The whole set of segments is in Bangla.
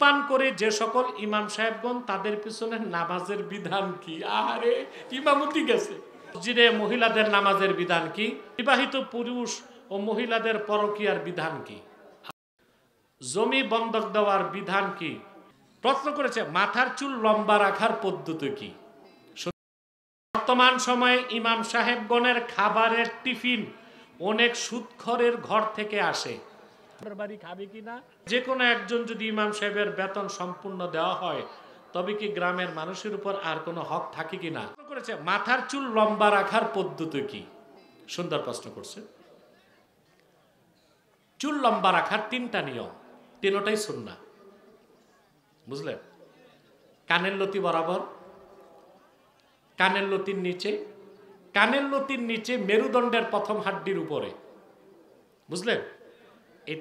ধূমপান করে যে সকল ইমাম সাহেবগণ তাদের পিছনে নামাজের বিধান কি? আরে ইমামতি গেছে। মসজিদে মহিলাদের নামাজের বিধান কি? বিবাহিত পুরুষ ও মহিলাদের পরকীয়ার বিধান কি? জমি বন্ধক দেওয়ার বিধান কি? প্রশ্ন করেছে মাথার চুল লম্বা রাখার পদ্ধতি কি? বর্তমান সময়ে ইমাম সাহেবগণের খাবারের টিফিন অনেক সুদখোরের ঘর থেকে আসে। বাড়ি খাবে কিনা? যে কোনো একজন যদি ইমাম সাহেবের বেতন সম্পূর্ণ দেওয়া হয় তবে কি গ্রামের মানুষের উপর আর কোনো হক থাকে কিনা? করেছে মাথার চুল লম্বা রাখার পদ্ধতি কি? সুন্দর প্রশ্ন করছে। চুল লম্বা রাখার তিনটা নিয়ম, তিনটাই সুন্নাহ। বুঝলেন? কানের লতি বরাবর, কানের লতির নিচে, কানের লতির নিচে মেরুদণ্ডের প্রথম হাড্ডির উপরে। বুঝলেন? এই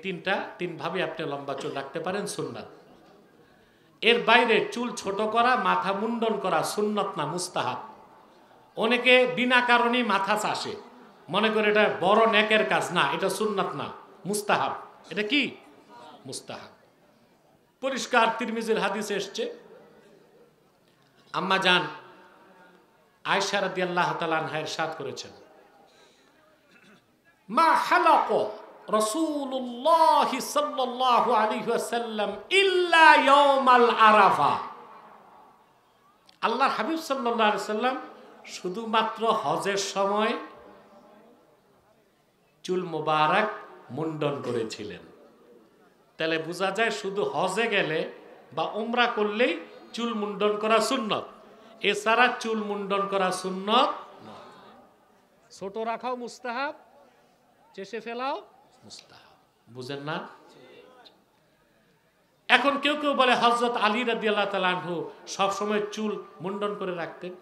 তিনভাবে আপনি লম্বা চুল রাখতে পারেন, সুন্নাত। এর বাইরে চুল ছোট করা, মাথা মুন্ডন করা সুন্নত না, মুস্তাহাব। অনেকে বিনা কারণেই মাথা চাষে, মনে করে এটা বড় নেকের কাজ। না, এটা সুন্নাত না, মুস্তাহাব। এটা কি? মুস্তাহাব। পরিষ্কার তিরমিজির হাদিসে এসছে, আম্মা জান আয়েশা রাদিয়াল্লাহু তাআলা আনহা ইরশাদ করেছেন, মা হালাক রাসূলুল্লাহ সাল্লাল্লাহু আলাইহি ওয়াসাল্লাম ইল্লা ইয়াউমাল আরাফা। আল্লাহর হাবিব সাল্লাল্লাহু আলাইহি ওয়াসাল্লাম শুধুমাত্র হজের সময় চুল মোবারক মুন্ডন করেছিলেন। তাহলে বোঝা যায় শুধু হজে গেলে বা উমরা করলেই চুল মুন্ডন করা সুন্নত, এছাড়া চুল মুন্ডন করা সুন্নত নয়। ছোট রাখাও মুস্তাহাব, চেষে ফেলাও মুস্তাহাব। বুঝেন না? এখন কেউ কেউ বলে হযরত আলী রাদিয়াল্লাহু তাআলা আনহু সবসময় চুল মুন্ডন করে রাখতেন।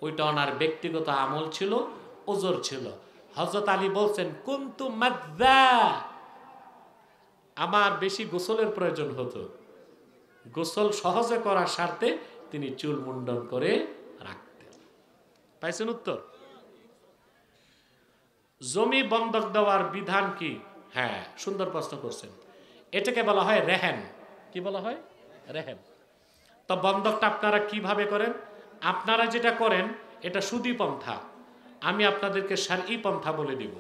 ওইটা ওনার ব্যক্তিগত আমল ছিল, ওজর ছিল। হযরত আলী বলছেন, কুনতু মাদ্দা, আমার বেশি গোসলের প্রয়োজন হতো, গোসল সহজে করার স্বার্থে তিনি চুল মুন্ডন করে রাখতেন। পাইছেন উত্তর? জমি বন্ধক দেওয়ার বিধান কি? হ্যাঁ, সুন্দর প্রশ্ন করছেন। এটাকে বলা হয় রেহেন। কি বলা হয়? রেহেন। তো বন্ধকটা আপনারা কিভাবে করেন? আপনারা যেটা করেন এটা সুদী পন্থা। আমি আপনাদেরকে শারঈ পন্থা বলে দিব।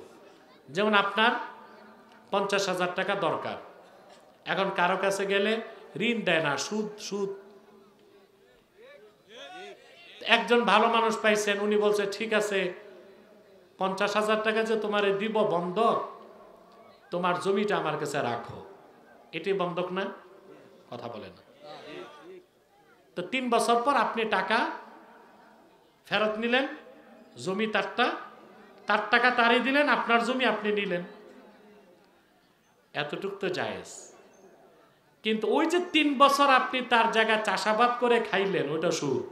যেমন আপনার 50,000 টাকা দরকার, এখন কারো কাছে গেলে ঋণ দেয় না, সুদ সুদ। একজন ভালো মানুষ পাইছেন, উনি বলছে ঠিক আছে 50,000 টাকা যে তোমারে দিব বন্ধক, তোমার জমিটা আমার কাছে রাখো। এটি বন্ধক না? কথা বলে না। তো 3 বছর পর আপনি টাকা ফেরত নিলেন, জমি তারটা, তার টাকা তারই দিলেন, আপনার জমি আপনি নিলেন, এতটুক তো জায়েজ। কিন্তু ওই যে 3 বছর আপনি তার জায়গায় চাষাবাদ করে খাইলেন, ওটা সুদ।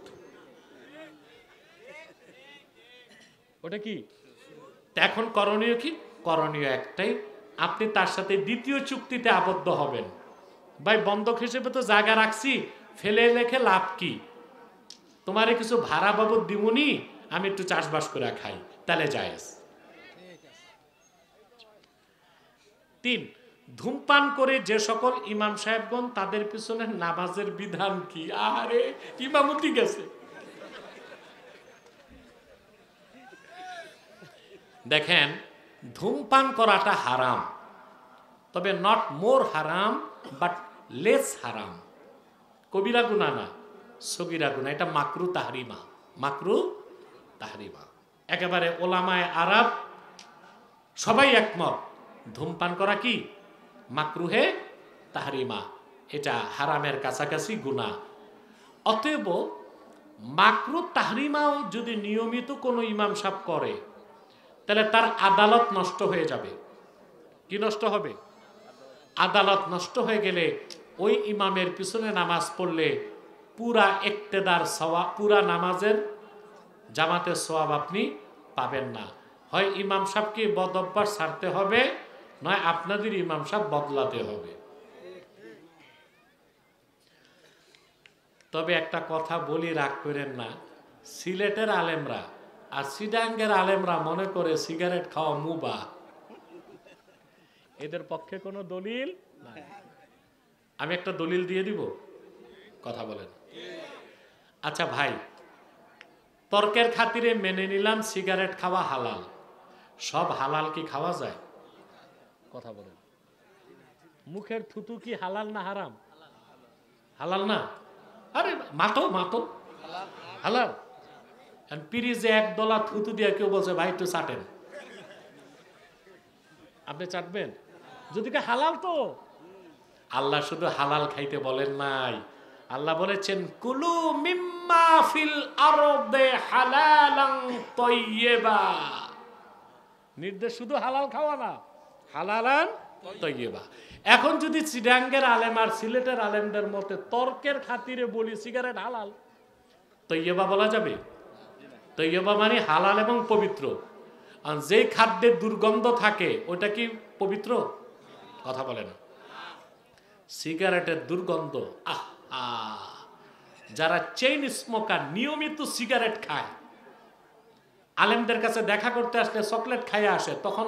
ওটা কি? এখন করণীয় কি? করণীয় একটাই, আপনি তার সাথে দ্বিতীয় চুক্তিতে আবদ্ধ হবেন। ভাই বন্ধক হিসেবে তো জায়গা রাখছি, ফেলে রেখে লাভ কি? তোমারে কিছু ভাড়া বাবদ দিমুনি, আমি একটু চাষবাস করে খাই, তাহলে জায়েজ। 3, ধূমপান করে যে সকল ইমাম সাহেবগণ তাদের পিছনে নামাজের বিধান কি? আরে ইমামতি গেছে। দেখেন, ধূমপান করাটা হারাম, তবে নট মোর হারাম বাট লেস হারাম। কবিরা গুনাহ না, সগীরা গুনাহ। এটা মাকরু তাহরিমা, মাকরু তাহরিমা। একেবারে ওলামায়ে আরব সবাই একমত, ধূমপান করা কি? মাকরুহে তাহরিমা, এটা হারামের কাছাকাছি গুনাহ। অতএব মাকরু তাহরিমাও যদি নিয়মিত কোনো ইমাম সাহেব করে তাহলে তার আদালত নষ্ট হয়ে যাবে। কি নষ্ট হবে? আদালত নষ্ট হয়ে গেলে ওই ইমামের পিছনে নামাজ পড়লে পুরা ইক্তেদার সওয়াব, পুরা নামাজের জামাতের সওয়াব আপনি পাবেন না। হয় ইমাম সাহেবকে বদ অভ্যাস ছাড়তে হবে, নয় আপনাদের ইমাম সাহেব বদলাতে হবে। তবে একটা কথা বলি, রাগ করেন না, সিলেটের আলেমরা আর চিটাগাঙ্গের আলেমরা মনে করে সিগারেট খাওয়া মুবাহ। এদের পক্ষে কোনো দলিল নাই। আমি একটা দলিল দিয়ে দিব। কথা বলেন। আচ্ছা ভাই, তর্কের খাতিরে মেনে নিলাম সিগারেট খাওয়া হালাল, সব হালাল কি খাওয়া যায়? কথা বলেন। মুখের থুতু কি হালাল না হারাম? হালাল না? আরে মাতো মাতো হালাল। পিরিজে এক দলা থুতু দিয়ে কেউ বলছে ভাই একটু চাটেন, আপনি চাটবেন? যদি হালাল তো। আল্লাহ শুধু হালাল খাইতে বলেন নাই, আল্লাহ বলেছেন কুলু মিম্মা ফিল আরদে হালালান তাইয়্যিবা। নির্দেশ শুধু হালাল খাওয়া না, হালালান তাইয়্যিবা। এখন যদি চিটাঙ্গের আলেম আর সিলেটের আলেমদের মতে তর্কের খাতিরে বলি সিগারেট হালাল, তাইয়্যিবা বলা যাবে? তাইয়্যিবা মানে হালাল এবং পবিত্র। আর যেই খাদ্যের দুর্গন্ধ থাকে ওটা কি পবিত্র? কথা বলে না। সিগারেটের দুর্গন্ধ, যারা চেইন স্মোকার নিয়মিত সিগারেট খায়, আলেমদের কাছে দেখা করতে আসলে চকলেট খাইয়ে আসে, তখন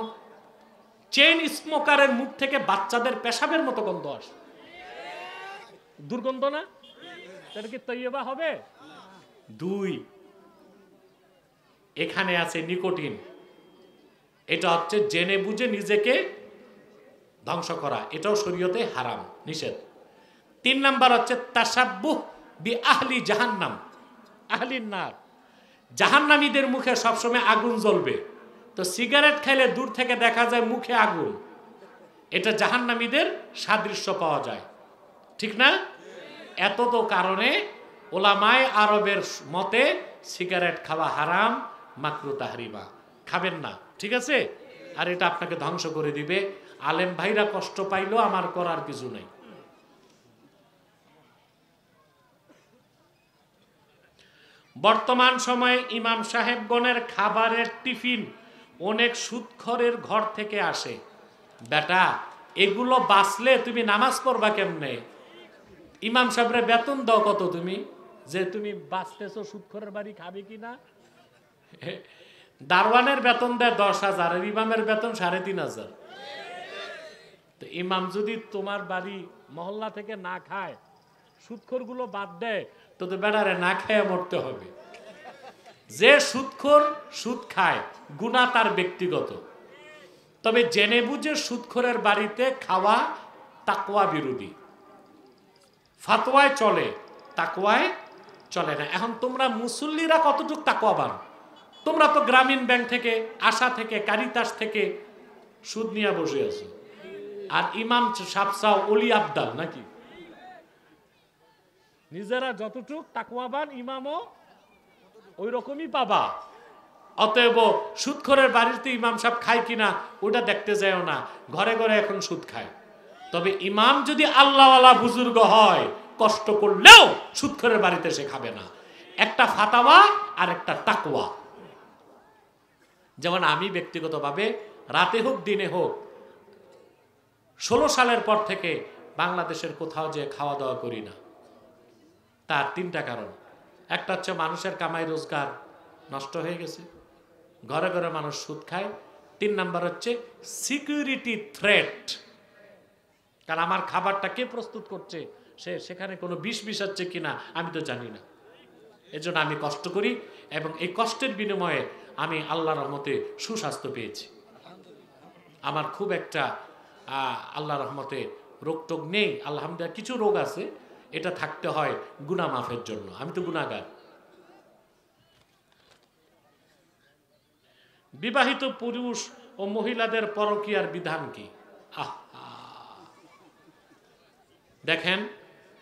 চেইন স্মোকারের মুখ থেকে বাচ্চাদের পেশাবের মতো গন্ধ আসে। দুর্গন্ধ না? তাহলে কি তাইয়্যিবা হবে? 2, এখানে আছে নিকোটিন। এটা হচ্ছে জেনে বুঝে নিজেকে ধ্বংস করা, এটাও শরীয়তে হারাম, নিষেধ। 3 নাম্বার হচ্ছে তাসাব্বুহ বি আহলি জাহান্নাম, আহলিন নার। জাহান্নামীদের মুখে সবসময় আগুন জ্বলবে, তো সিগারেট খাইলে দূর থেকে দেখা যায় মুখে আগুন, এটা জাহান্নামীদের সাদৃশ্য পাওয়া যায়, ঠিক না? এত তো কারণে ওলামায়ে আরবের মতে সিগারেট খাওয়া হারাম, মাকরু তাহরিমা, খাবেন না, ঠিক আছে? আর এটা আপনাকে ধ্বংস করে দিবে। আলেম ভাইরা কষ্ট পাইলো, আমার করার কিছু নেই। বর্তমান সময়ে ইমাম সাহেবগণের খাবারের টিফিন অনেক সুদখোরের ঘর থেকে আসে। বেটা, এগুলো বাঁচলে তুমি নামাজ পড়বা কেমনে? ইমাম সাহেবরে বেতন দাও কত তুমি, যে তুমি বাঁচতেছো সুদখোরের বাড়ি খাবে কিনা? দারওয়ানের বেতন দেয় 10,000, আর ইমামের বেতন 3,500। তো ইমাম যদি তোমার বাড়ি মহল্লা থেকে না খায়, সুদখোর গুলো বাদ দেয়, তো বেটারে না খেয়ে মরতে হবে। যে সুদখোর সুদ খায়, গুনাহ তার ব্যক্তিগত, তবে জেনে বুঝে সুদখোরের বাড়িতে খাওয়া তাকওয়া বিরোধী। ফাতোয়ায় চলে, তাকওয়ায় চলে না। এখন তোমরা মুসল্লিরা কতটুকু তাকওয়াবান? তোমরা তো গ্রামীণ ব্যাংক থেকে, আশা থেকে, কারিতাস থেকে সুদ নিয়ে বসে আছো, আর ইমাম সাবসাও অলি আবদাল নাকি? নিজেরা যতটুক তাকওয়াবান, ইমামও ওই রকমই পাবা। অতএব সুদখোরের বাড়িতে ইমাম সাহেব খায় কিনা ওটা দেখতে যায়ও না, ঘরে ঘরে এখন সুদ খায়। তবে ইমাম যদি আল্লাহওয়ালা বুজুর্গ হয়, কষ্ট করলেও সুদখোরের বাড়িতে সে খাবে না। একটা ফাতাওয়া আর একটা তাকওয়া। যেমন আমি ব্যক্তিগতভাবে রাতে হোক দিনে হোক 16 সালের পর থেকে বাংলাদেশের কোথাও যে খাওয়া দাওয়া করি না। তার 3টা কারণ। একটা হচ্ছে মানুষের কামাই রোজগার নষ্ট হয়ে গেছে, ঘরে ঘরে মানুষ সুদ খায়। 3 নাম্বার হচ্ছে সিকিউরিটি থ্রেট, কারণ আমার খাবারটা কে প্রস্তুত করছে, সেখানে কোনো বিষ মিশাচ্ছে কিনা আমি তো জানি না। এজন্য আমি কষ্ট করি, এবং এই কষ্টের বিনিময়ে আমি আল্লাহর রহমতে সুস্বাস্থ্য পেয়েছি। আমার খুব একটা আল্লাহর রহমতে রোগ টোগ নেই, আলহামদুলিল্লাহ। কিছু রোগ আছে, এটা থাকতে হয় গুনাহ মাফের জন্য, আমি তো গুনাহগার। বিবাহিত পুরুষ ও মহিলাদের পরকীয়ার বিধান কি? দেখেন,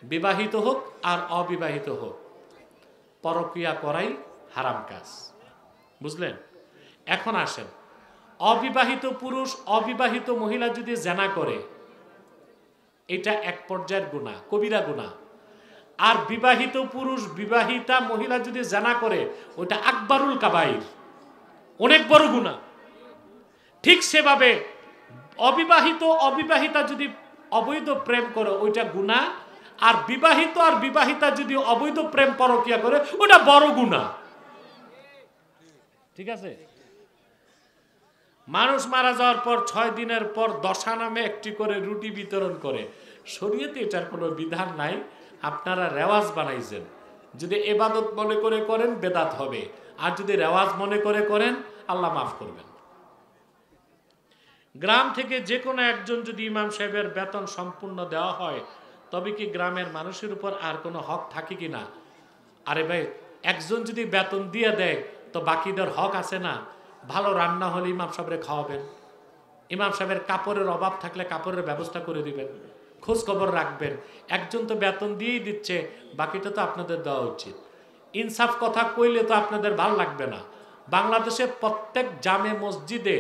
বিবাহিত হোক আর অবিবাহিত হোক, পরকীয়া করাই হারাম কাজ, বুঝলেন? এখন আসেন, অবিবাহিত পুরুষ অবিবাহিত মহিলা যদি জেনা করে, এটা এক পর্যায়ের গুনাহ, কবিরা গুনাহ। আর বিবাহিত পুরুষ বিবাহিতা মহিলা যদি জেনা করে, ওটা আকবারুল কাবাইর, অনেক বড় গুনাহ। ঠিক সেভাবে অবিবাহিতা যদি অবৈধ প্রেম করে, ওইটা গুনাহ। আর বিবাহিতা যদি অবৈধ প্রেম পরকীয়া করে, ওটা বড় গুনাহ, ঠিক আছে? মানুষ মারা যাওয়ার পর 6 দিনের পর দশা নামে একটি করে রুটি বিতরণ করে, শরীয়তে এটার কোনো বিধান নাই। আপনারা রেওয়াজ বানাইছেন। যদি ইবাদত মনে করে করেন বেদাত হবে, আর যদি রেওয়াজ মনে করে করেন আল্লাহ মাফ করবেন। গ্রাম থেকে যে কোনো একজন যদি ইমাম সাহেবের বেতন সম্পূর্ণ দেওয়া হয়, তবে কি গ্রামের মানুষের উপর আর কোনো হক থাকে কি না? আরে ভাই, একজন যদি বেতন দিয়ে দেয় তো বাকিদের হক আছে না? ভালো রান্না হলে ইমাম সাহেবরে খাওয়াবেন, ইমাম সাহেবের কাপড়ের অভাব থাকলে কাপড়ের ব্যবস্থা করে দিবেন, খোঁজ খবর রাখবেন। একজন তো বেতন দিয়েই দিচ্ছে, বাকিটা তো আপনাদের দেওয়া উচিত। ইনসাফ কথা কইলে তো আপনাদের ভাল লাগবে না। বাংলাদেশের প্রত্যেক জামে মসজিদে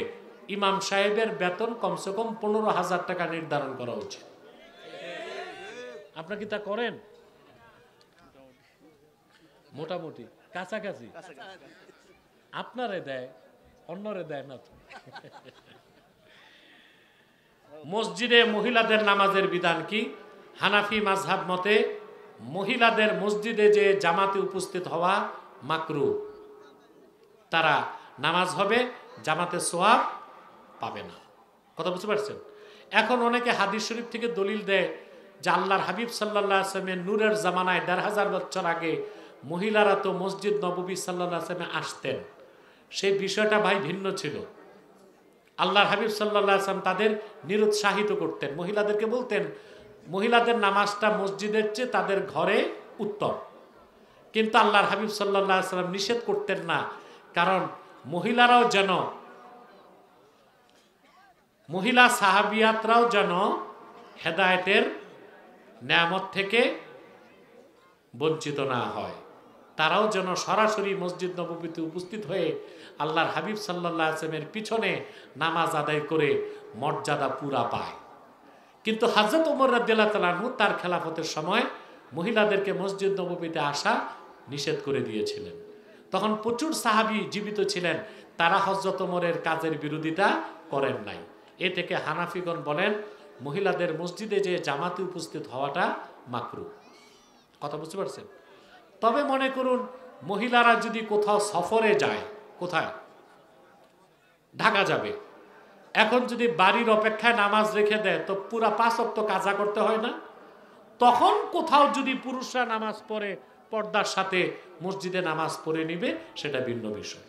ইমাম সাহেবের বেতন কমসে কম 15,000 টাকা নির্ধারণ করা উচিত। আপনারা কি তা করেন? মোটামুটি কাছাকাছি আপনারে দেয়, অন্যরে দেয় না তো। মসজিদে মহিলাদের নামাজের বিধান কি? হানাফি মাযহাব মতে মহিলাদের মসজিদে যে জামাতে উপস্থিত হওয়া মাকরুহ। তারা নামাজ হবে, জামাতে সওয়াব পাবে না। কথা বুঝতে পারছেন? এখন অনেকে হাদিস শরীফ থেকে দলিল দেয় যে আল্লাহর হাবিব সাল্লাল্লাহু আলাইহি ওয়াসাল্লামের নূরের জামানায় ১,৫০০ বছর আগে মহিলারা তো মসজিদ নববী সাল্লাল্লাহু আলাইহি ওয়াসাল্লামে আসতেন। সেই বিষয়টা ভাই ভিন্ন ছিল। আল্লাহর হাবিব সাল্লাল্লাহু আলাইহি ওয়াসাল্লাম তাদের নিরুৎসাহিত করতেন, মহিলাদেরকে বলতেন মহিলাদের নামাজটা মসজিদের চেয়ে তাদের ঘরে উত্তম। কিন্তু আল্লাহর হাবিব সাল্লাল্লাহু আলাইহি ওয়াসাল্লাম নিষেধ করতেন না, কারণ মহিলারাও যেন, মহিলা সাহাবিয়াতরাও যেন হেদায়েতের নেয়ামত থেকে বঞ্চিত না হয়, তারাও যেন সরাসরি মসজিদ নববীতে উপস্থিত হয়ে আল্লাহর হাবিব সাল্লাল্লাহু আলাইহি ওয়াসাল্লামের পিছনে নামাজ আদায় করে মর্যাদা পুরা পায়। কিন্তু হযরত ওমর রাদিয়াল্লাহু তাআলা আনহু তার খেলাফতের সময় মহিলাদেরকে মসজিদ নববীতে আসা নিষেধ করে দিয়েছিলেন। তখন প্রচুর সাহাবী জীবিত ছিলেন, তারা হযরত ওমরের কাজের বিরোধিতা করেন নাই। এ থেকে হানাফিগণ বলেন মহিলাদের মসজিদে যে জামাতে উপস্থিত হওয়াটা মাকরুহ। কথা বুঝতে পারছেন? তবে মনে করুন মহিলারা যদি কোথাও সফরে যায়, কোথায়? ঢাকা যাবে, এখন যদি বাড়ির অপেক্ষায় নামাজ রেখে দেয় তো পুরা 5 ওয়াক্ত কাজা করতে হয় না? তখন কোথাও যদি পুরুষরা নামাজ পড়ে পর্দার সাথে মসজিদে নামাজ পড়ে নিবে, সেটা ভিন্ন বিষয়।